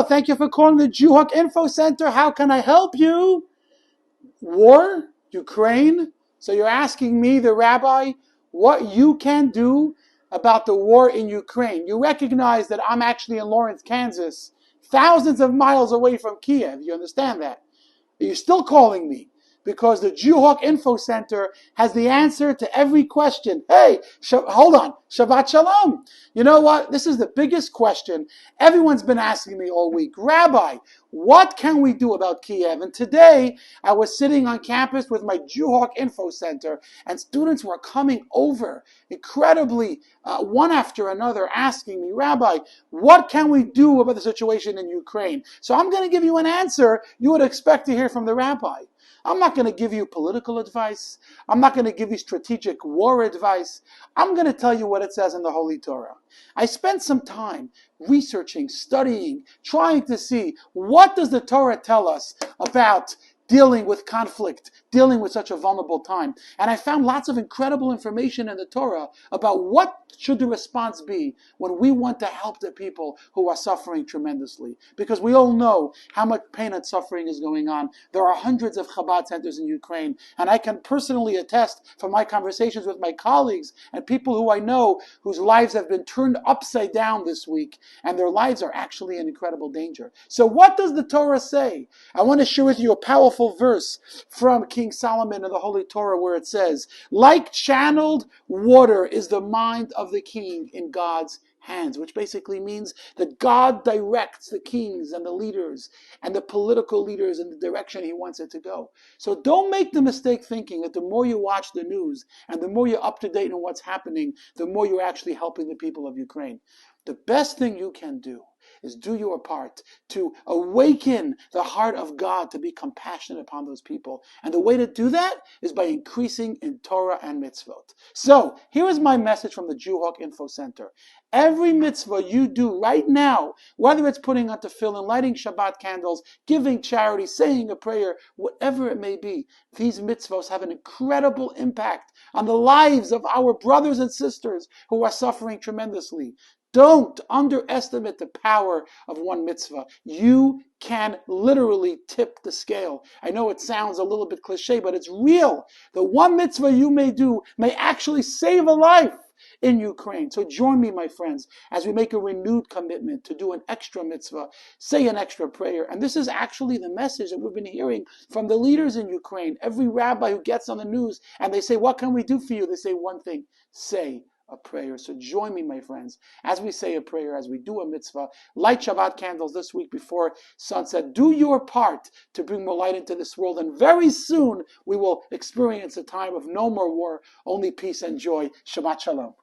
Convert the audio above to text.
thank you for calling the Jewhawk Info Center. How can I help you? War? Ukraine? So you're asking me, the rabbi, what you can do about the war in Ukraine. You recognize that I'm actually in Lawrence, Kansas, thousands of miles away from Kiev. You understand that? Are you still calling me? Because the Jewhawk Info Center has the answer to every question. Hey, hold on. Shabbat Shalom. You know what? This is the biggest question everyone's been asking me all week. Rabbi, what can we do about Kiev? And today, I was sitting on campus with my Jewhawk Info Center, and students were coming over incredibly, one after another, asking me, Rabbi, what can we do about the situation in Ukraine? So I'm going to give you an answer you would expect to hear from the rabbi. I'm not going to give you political advice. I'm not going to give you strategic war advice. I'm going to tell you what it says in the Holy Torah. I spent some time researching, studying, trying to see what does the Torah tell us about dealing with conflict, dealing with such a vulnerable time. And I found lots of incredible information in the Torah about what should the response be when we want to help the people who are suffering tremendously. Because we all know how much pain and suffering is going on. There are hundreds of Chabad centers in Ukraine. And I can personally attest from my conversations with my colleagues and people who I know whose lives have been turned upside down this week. And their lives are actually in incredible danger. So what does the Torah say? I want to share with you a powerful verse from King Solomon in the Holy Torah where it says, like channeled water is the mind of the king in God's hands, which basically means that God directs the kings and the leaders and the political leaders in the direction he wants it to go. So don't make the mistake thinking that the more you watch the news and the more you're up to date on what's happening, the more you're actually helping the people of Ukraine. The best thing you can do is do your part to awaken the heart of God to be compassionate upon those people. And the way to do that is by increasing in Torah and mitzvot. So, here is my message from the Jewhawk Info Center. Every mitzvah you do right now, whether it's putting on tefillin, lighting Shabbat candles, giving charity, saying a prayer, whatever it may be, these mitzvahs have an incredible impact on the lives of our brothers and sisters who are suffering tremendously. Don't underestimate the power of one mitzvah. You can literally tip the scale. I know it sounds a little bit cliche, but it's real. The one mitzvah you may do may actually save a life in Ukraine. So join me, my friends, as we make a renewed commitment to do an extra mitzvah, say an extra prayer. And this is actually the message that we've been hearing from the leaders in Ukraine. Every rabbi who gets on the news and they say, what can we do for you? They say one thing, say a prayer. So join me, my friends, as we say a prayer, as we do a mitzvah, light Shabbat candles this week before sunset. Do your part to bring more light into this world. And very soon we will experience a time of no more war, only peace and joy. Shabbat Shalom.